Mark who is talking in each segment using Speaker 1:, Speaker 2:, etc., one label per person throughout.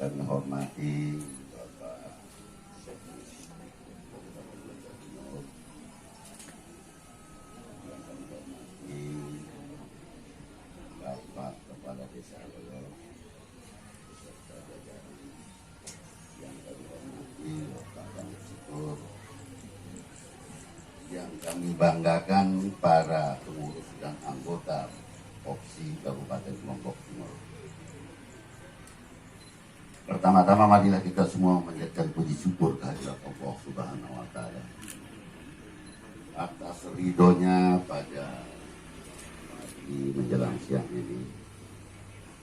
Speaker 1: kami hormati Bapak Bapak Kepala Desa Loyo beserta jajaran yang kami hormati, Bapak Syukur, yang kami banggakan para pengurus dan anggota Popsi Kabupaten Lombok Timur. Pertama-tama marilah kita semua menjadikan puji syukur kehadirat Allah Subhanahu wa Ta'ala atas ridhonya pada di menjelang siang ini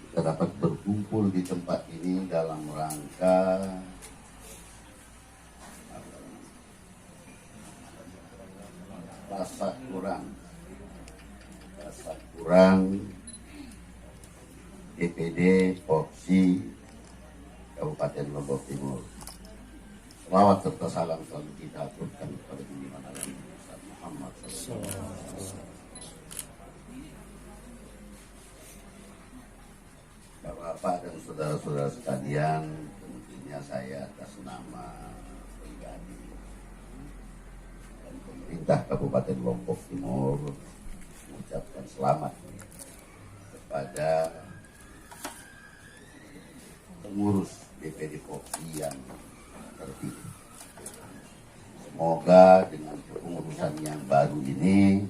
Speaker 1: kita dapat berkumpul di tempat ini dalam rangka rasa kurang DPD Popsi Kabupaten Lombok Timur. Selawat serta salam selalu kita aturkan kepada junjungan Nabi Muhammad SAW. Bapak dan saudara-saudara sekalian, tentunya saya atas nama pribadi dan pemerintah Kabupaten Lombok Timur mengucapkan selamat kepada pengurus DPD Popsi yang terpilih. Semoga dengan kepengurusan yang baru ini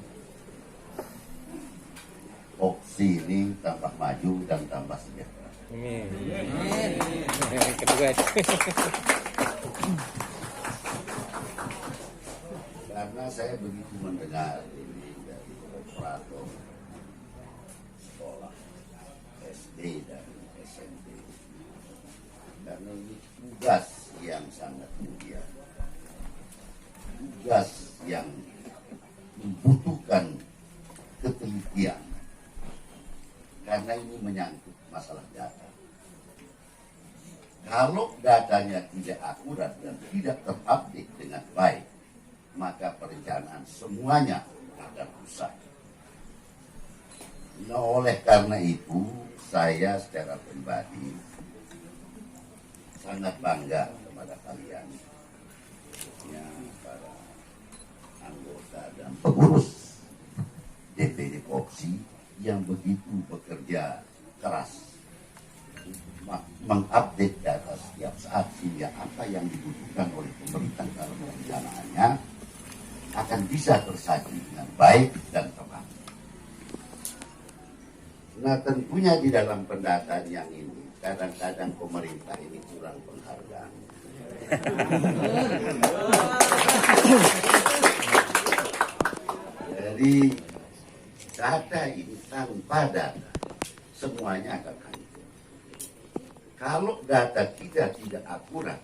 Speaker 1: Popsi ini tambah maju dan tambah sejahtera.
Speaker 2: Amin. Kedua.
Speaker 1: Karena saya begitu mendengar ini dari operator sekolah SD dan SMP. Karena ini tugas yang sangat mulia, tugas yang membutuhkan ketelitian, karena ini menyangkut masalah data. Kalau datanya tidak akurat dan tidak terupdate dengan baik, maka perencanaan semuanya akan rusak. Nah, oleh karena itu, saya secara pribadi sangat bangga kepada kalian, khususnya para anggota dan pengurus DPD Popsi yang begitu bekerja keras mengupdate data setiap saat, sehingga apa yang dibutuhkan oleh pemerintah dalam perencanaannya akan bisa tersaji dengan baik dan tepat. Nah, tentunya di dalam pendataan yang ini kadang-kadang pemerintah ini kurang penghargaan. Jadi data ini tanpa data semuanya akan hancur. Kalau data kita tidak akurat,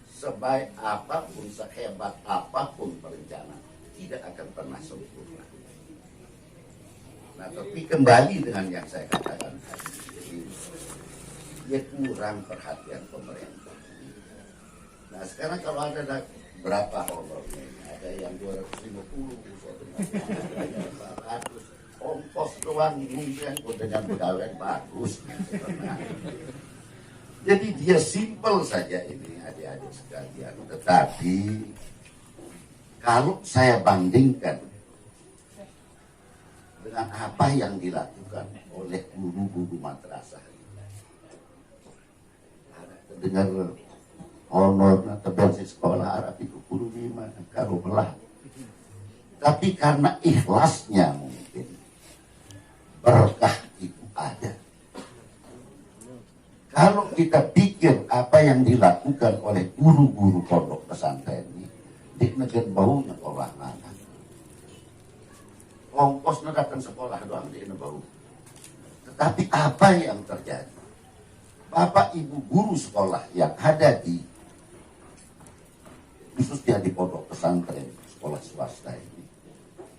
Speaker 1: sebaik apapun, sehebat apapun perencanaan, tidak akan pernah sempurna. Nah, tapi kembali dengan yang saya katakan tadi, dia kurang perhatian pemerintah. Nah, sekarang kalau ada berapa honornya, ada yang 250, ada yang 400, ongkos doang mungkin dengan pegawai bagus. Jadi dia simpel saja ini, adik-adik sekalian. Tetapi kalau saya bandingkan dengan apa yang dilakukan oleh guru-guru madrasah, dengar honor terbenci sekolah Arab itu guru di mana kalau belah. Tapi karena ikhlasnya mungkin berkah itu ada. Kalau kita pikir apa yang dilakukan oleh guru-guru pondok pesantren ini, di negeri baunya orang mana? Ongkosnya datang sekolah doang di bau. Tetapi apa yang terjadi? Bapak ibu guru sekolah yang ada di khususnya di pondok pesantren sekolah swasta ini,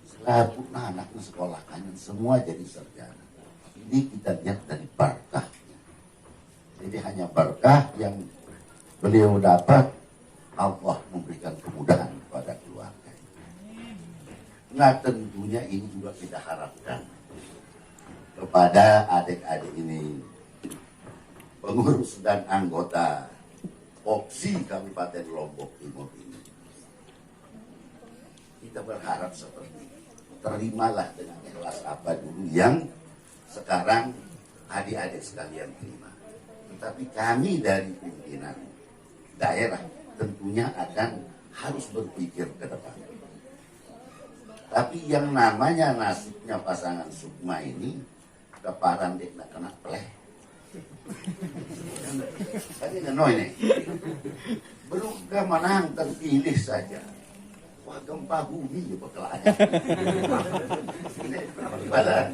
Speaker 1: selalu anaknya sekolah kangen semua jadi sarjana. Ini kita lihat dari berkah. Jadi hanya berkah yang beliau dapat, Allah memberikan kemudahan kepada keluarga. Nah, tentunya ini juga kita harapkan kepada adik-adik ini, pengurus dan anggota OPSI Kabupaten Lombok Timur ini. Kita berharap seperti itu. Terimalah dengan ikhlas apa dulu yang sekarang adik-adik sekalian terima. Tetapi kami dari pimpinan daerah tentunya akan harus berpikir ke depan. Tapi yang namanya nasibnya pasangan Sukma ini keparan dek nak kena pleh. Tadi ngeno ini. Beruga menang terpilih saja. Wah, gempa bumi ya bekelanya. Ini badan.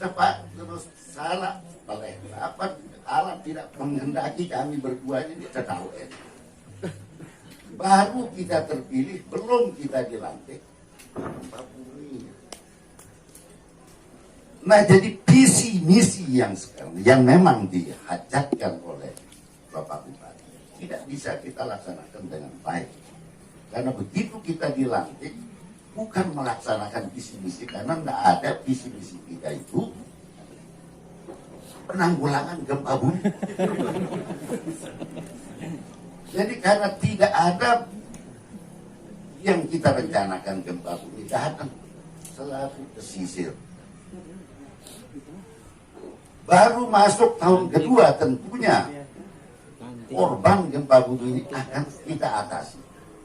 Speaker 1: Cepat terus salah pleh. Apa alam tidak menghendaki kami berdua ini tahu ini. Baru kita terpilih, belum kita dilantik. Gempa bumi. Nah, jadi visi misi yang sekarang yang memang dihajatkan oleh Bapak Bupati tidak bisa kita laksanakan dengan baik. Karena begitu kita dilantik bukan melaksanakan visi misi, karena tidak ada visi misi kita itu penanggulangan gempa bumi. Jadi karena tidak ada yang kita rencanakan gempa bumi datang selalu pesisir. Baru masuk tahun kedua tentunya korban gempa bumi ini akan kita atasi.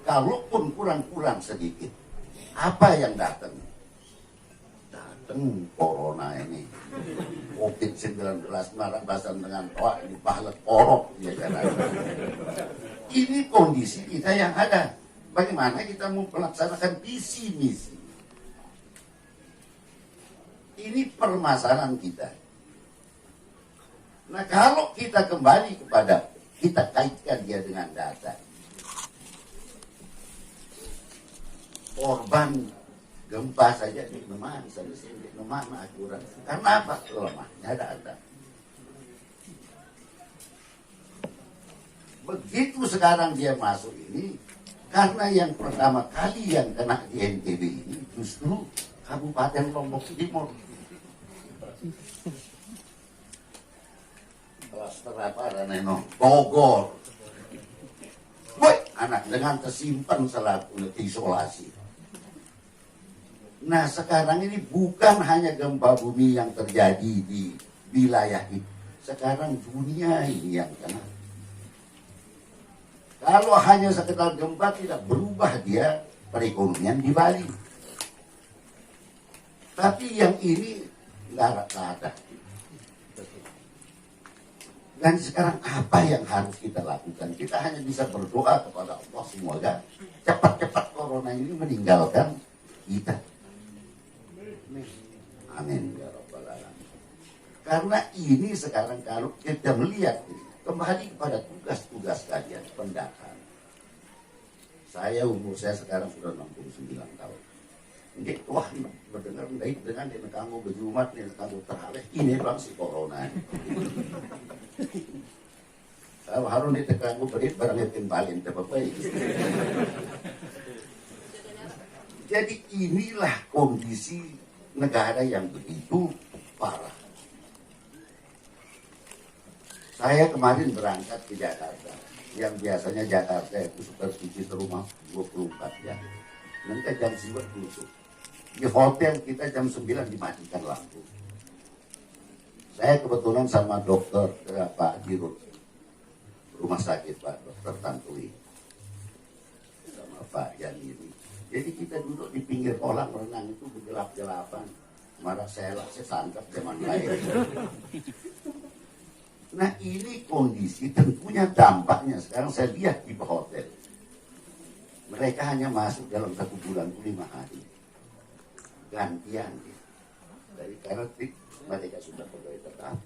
Speaker 1: Kalaupun kurang-kurang sedikit, apa yang datang? Datang corona ini, COVID-19 marah-basan dengan toa ini pahala korok ya kan? Ini kondisi kita yang ada. Bagaimana kita mau melaksanakan visi misi? Ini permasalahan kita. Nah, kalau kita kembali kepada, kita kaitkan dia dengan data. Korban gempa saja di Nemah, misalnya di Nemah akurat. Karena apa? Lemahnya data. Begitu sekarang dia masuk ini, karena yang pertama kali yang kena di NTB ini justru Kabupaten Lombok Timur. Klaster apa Raneno? Bogor. Woi, anak dengan tersimpan selaku isolasi. Nah, sekarang ini bukan hanya gempa bumi yang terjadi di wilayah itu. Sekarang dunia ini yang kena. Kalau hanya sekedar gempa tidak berubah dia perekonomian di Bali. Tapi yang ini nggak ada. Dan sekarang apa yang harus kita lakukan? Kita hanya bisa berdoa kepada Allah semoga cepat-cepat corona ini meninggalkan kita. Amin ya rabbal alamin. Karena ini sekarang kalau kita melihat kembali kepada tugas-tugas kalian pendataan. Umur saya sekarang sudah 69 tahun. Ini wah berdengar dengan di kamu berjumat nih kamu terhalih ini bang si corona. Kalau harus ditekan berit barang yakin balin terbaik. Jadi inilah kondisi negara yang begitu parah. Saya kemarin berangkat ke Jakarta. Yang biasanya Jakarta itu supervisi rumah 24 jam. Nanti jam 9 tutup. Di hotel kita jam 9 dimatikan lampu. Saya kebetulan sama dokter Pak Dirut rumah sakit Pak Dokter Tantui sama Pak Yaniri. Jadi kita duduk di pinggir kolam renang itu bergelap-gelapan. Marah saya tangkap zaman lain. Nah ini kondisi tentunya dampaknya sekarang saya lihat di hotel. Mereka hanya masuk dalam 1 bulan 5 hari. Gantian dari karena mereka sudah pegawai tetap.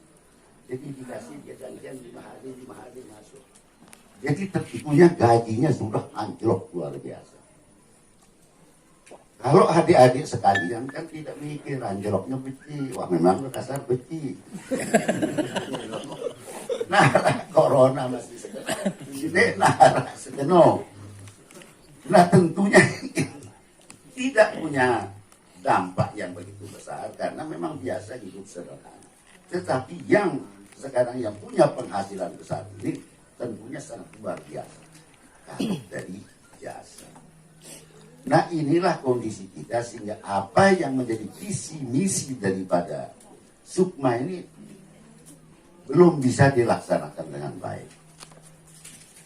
Speaker 1: Jadi dikasih dia gantian 5 hari masuk. Jadi tentunya gajinya sudah anjlok luar biasa. Kalau adik-adik sekalian kan tidak mikir anjloknya beci. Wah memang dasar beci. Nah corona masih sekedar. Ini sekenal. Nah tentunya tidak punya dampak yang begitu besar karena memang biasa hidup sederhana. Tetapi yang sekarang yang punya penghasilan besar ini tentunya sangat luar biasa. Kalau dari jasa. Nah inilah kondisi kita sehingga apa yang menjadi visi misi daripada Sukma ini belum bisa dilaksanakan dengan baik.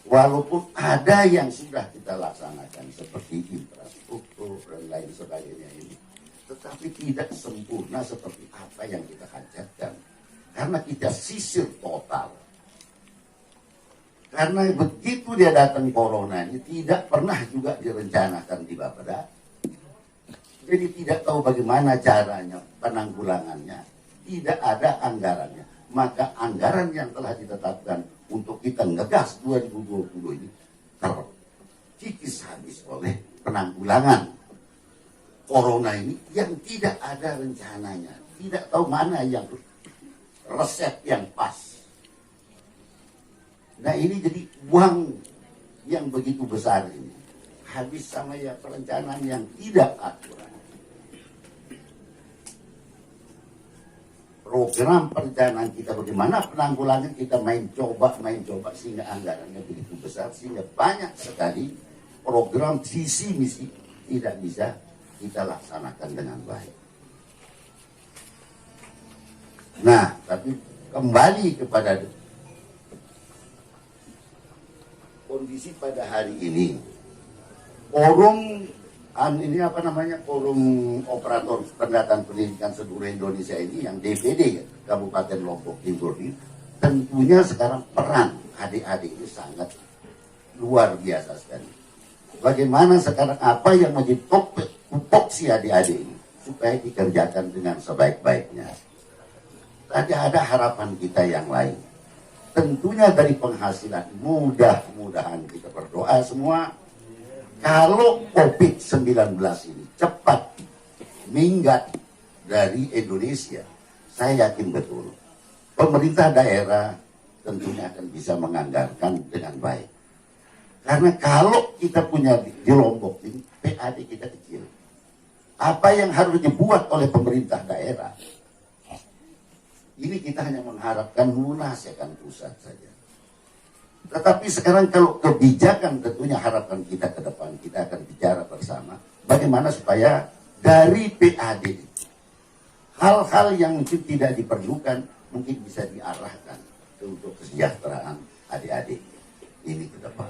Speaker 1: Walaupun ada yang sudah kita laksanakan seperti infrastruktur dan lain sebagainya ini, tetapi tidak sempurna seperti apa yang kita hajatkan. Karena kita sisir total. Karena begitu dia datang corona ini tidak pernah juga direncanakan di Bapeda. Jadi tidak tahu bagaimana caranya penanggulangannya. Tidak ada anggarannya. Maka anggaran yang telah ditetapkan untuk kita ngegas 2020 ini terkikis habis oleh penanggulangan corona ini yang tidak ada rencananya. Tidak tahu mana yang resep yang pas. Nah ini jadi uang yang begitu besar ini habis sama ya perencanaan yang tidak akurat. Program perencanaan kita bagaimana penanggulangan kita main coba sehingga anggarannya begitu besar sehingga banyak sekali program visi misi tidak bisa kita laksanakan dengan baik. Nah tapi kembali kepada kondisi pada hari ini, forum forum operator pendataan pendidikan seluruh Indonesia ini yang DPD Kabupaten Lombok Timur ini tentunya sekarang peran adik-adik ini sangat luar biasa sekali. Bagaimana sekarang apa yang menjadi tupoksi adik-adik ini supaya dikerjakan dengan sebaik-baiknya. Tadi ada harapan kita yang lain. Tentunya dari penghasilan, mudah-mudahan kita berdoa semua, kalau COVID-19 ini cepat minggat dari Indonesia, saya yakin betul, pemerintah daerah tentunya akan bisa menganggarkan dengan baik. Karena kalau kita punya di Lombok ini, PAD kita kecil. Apa yang harus dibuat oleh pemerintah daerah? Ini kita hanya mengharapkan lunasekan pusat saja. Tetapi sekarang kalau kebijakan tentunya harapan kita ke depan, kita akan bicara bersama. Bagaimana supaya dari PAD hal-hal yang mungkin tidak diperlukan mungkin bisa diarahkan untuk kesejahteraan adik-adik ini ke depan.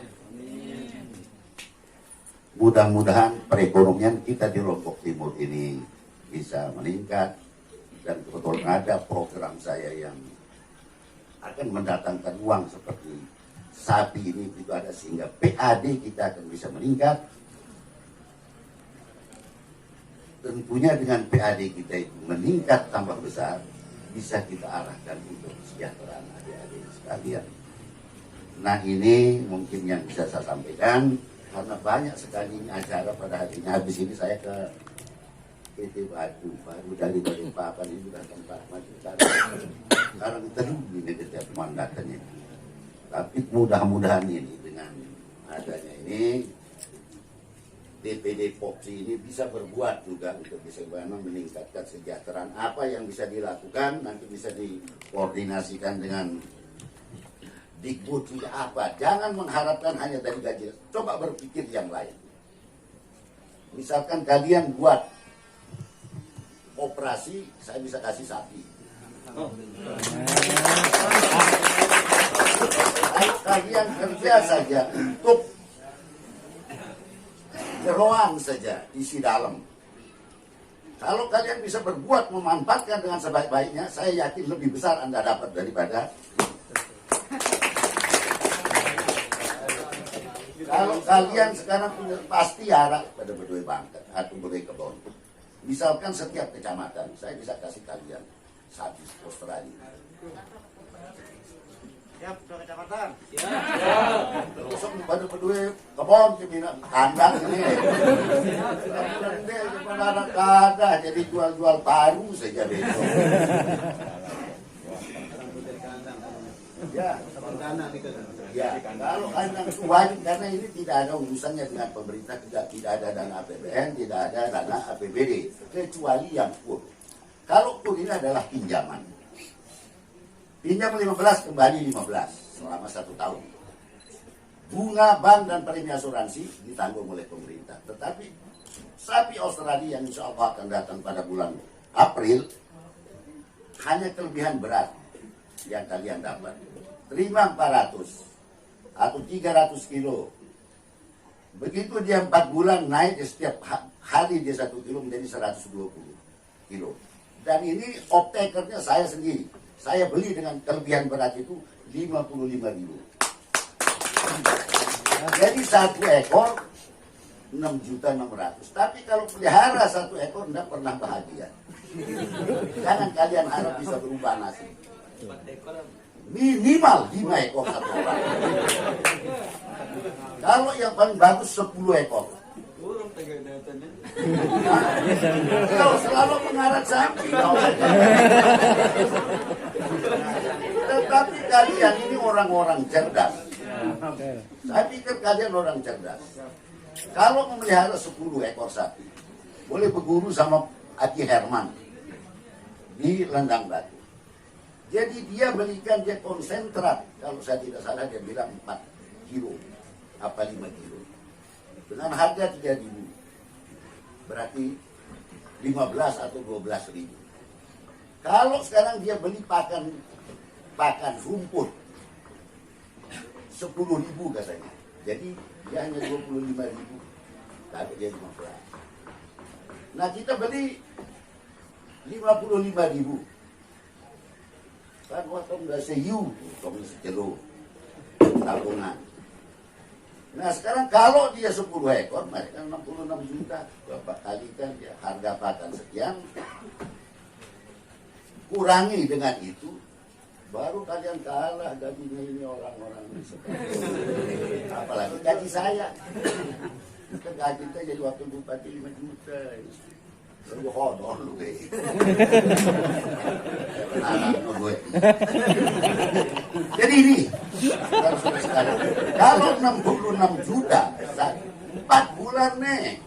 Speaker 1: Mudah-mudahan perekonomian kita di Lombok Timur ini bisa meningkat. Dan kebetulan ada program saya yang akan mendatangkan uang seperti sapi ini juga ada sehingga PAD kita akan bisa meningkat. Tentunya dengan PAD kita itu meningkat tambah besar, bisa kita arahkan untuk kesejahteraan adik-adik sekalian. Nah ini mungkin yang bisa saya sampaikan karena banyak sekali acara pada hari ini. Habis ini saya ke PT Batu baru dari Balikpapan ini sudah tempat maju sekarang teduh ini setiap mandatnya. Tapi mudah-mudahan ini dengan adanya ini DPD Popsi ini bisa berbuat juga untuk bisa meningkatkan kesejahteraan. Apa yang bisa dilakukan nanti bisa dikoordinasikan dengan Dikbud juga apa. Jangan mengharapkan hanya dari gaji. Coba berpikir yang lain. Misalkan kalian buat operasi, saya bisa kasih sapi. Kalian kerja saja untuk jeroan saja, isi dalam. Kalau kalian bisa berbuat memanfaatkan dengan sebaik-baiknya, saya yakin lebih besar Anda dapat daripada. Kalau kalian sekarang punya pasti harap pada berdua bangka atau berdua kebun. Misalkan setiap kecamatan, saya bisa kasih kalian sapi Australia.
Speaker 2: Siap, ke kecamatan.
Speaker 3: Ya.
Speaker 1: Terus pada berdua kebun, cemina kandang ini. Kepada ada, jadi jual-jual baru saja besok. Ya, ya, kalau kandang itu wajib karena ini tidak ada urusannya dengan pemerintah, tidak ada dana APBN, tidak ada dana APBD, kecuali yang pur. Kalau pur ini adalah pinjaman. Pinjam 15, kembali 15 selama 1 tahun. Bunga bank dan premi asuransi ditanggung oleh pemerintah. Tetapi sapi Australia yang insya Allah akan datang pada bulan April, hanya kelebihan berat yang kalian dapat. Terima 400 atau 300 kilo. Begitu dia 4 bulan naik, setiap hari dia 1 kilo menjadi 120 kilo. Dan ini optakernya saya sendiri. Saya beli dengan kelebihan berat itu 55.000. Jadi 1 ekor 6.600.000. Tapi kalau pelihara 1 ekor tidak pernah bahagia. Jangan kalian harap bisa berubah nasib. Minimal 5 ekor 1 orang. Kalau yang paling bagus 10 ekor. Kalau selalu mengarat sapi. Tetapi kalian ini orang-orang cerdas. Saya pikir kalian orang cerdas. Kalau memelihara 10 ekor sapi, boleh berguru sama Aki Herman di Lendang Batu. Jadi dia belikan dia konsentrat. Kalau saya tidak salah dia bilang 4 kilo. Apa 5 kilo. Dengan harga 3.000. Berarti 15 atau 12.000. Kalau sekarang dia beli pakan rumput 10.000 katanya. Jadi dia hanya 25.000. Tapi dia 15. Nah kita beli 55.000. Kan waktu nggak sehiu, kamu sekilo tabungan. Nah sekarang kalau dia 10 ekor, mereka 66 juta. Bapak kalikan dia harga pakan sekian, kurangi dengan itu, baru kalian kalah gajinya ini orang-orang seperti. Apalagi gaji saya. Kita gaji kita jadi wakil bupati 5 juta. Lu hodor lu deh. Jadi ini kalau 66 juta 4 bulan nih.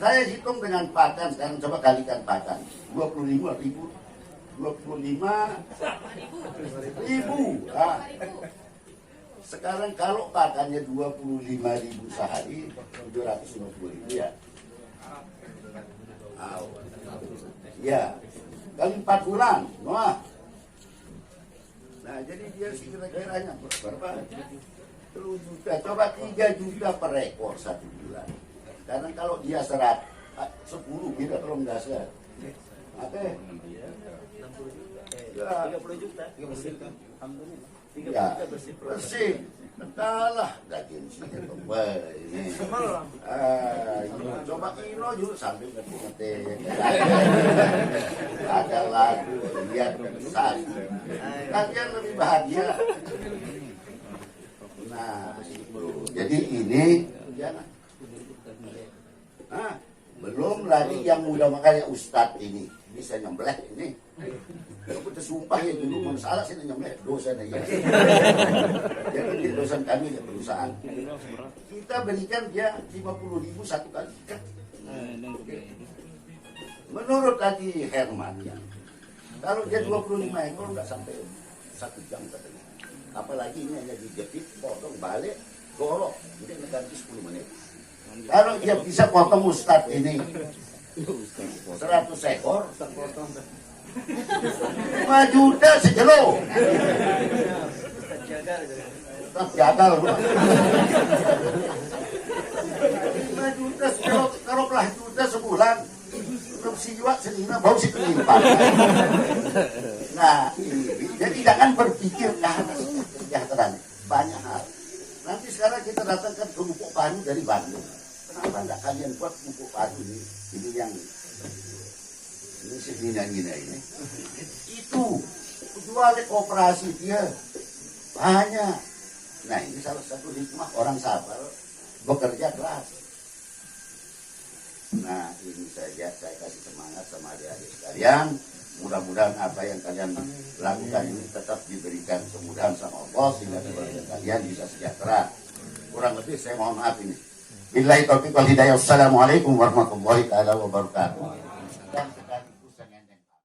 Speaker 1: Saya hitung dengan pakan sekarang, coba kalikan pakan 25.000. 25.000. Nah, sekarang kalau pakannya 25.000 sehari, 750.000 ya. Ya, kali 4 bulan, wah. Nah, jadi dia sih kira-kiranya berapa? 3 juta, coba 3 juta per ekor 1 bulan. Karena kalau dia 10 kita kalau nggak ser. Oke. Ya, 30 juta. Ya, bersih. Entahlah, daging sih ini. Coba Ino juga sambil ngetik. Ada lagu, lihat sapi. Kalian lebih bahagia. Nah, itu. Jadi ini jangan. Belum lagi yang muda makanya Ustadz ini bisa nyembelih ini. Kalau kita sumpah ya dulu masalah sih nyembelih dosa ya. Jadi dosa kami di perusahaan. Kita berikan dia 50.000 1 kali. Menurut tadi Herman ya, kalau dia 25 ekor nggak sampai 1 jam katanya. Apalagi ini hanya dijepit, potong balik, gorok, jadi ganti 10 menit. Kalau dia bisa potong Ustadz ini 100 ekor, 5 juta sekilo. Ustadz jagal. 5 juta sekilo, kalau belah juta sebulan, belum siwa senina bau si penyimpan. Nah, jadi jangan berpikir kesejahteraan, banyak hal. Nanti sekarang kita datangkan kerupuk padu dari Bandung. Kenapa enggak kalian buat kerupuk padu ini? Ini yang ini segina-gina ini. Itu jual kooperasi dia banyak. Nah ini salah satu hikmah orang sabar bekerja keras. Nah ini saja saya kasih semangat sama adik-adik sekalian. Mudah-mudahan apa yang kalian lakukan ini tetap diberikan kemudahan sama Allah sehingga keluarga kalian bisa sejahtera. Kurang lebih saya mohon maaf ini. Billahi taufiq wal hidayah. Wassalamualaikum warahmatullahi wabarakatuh.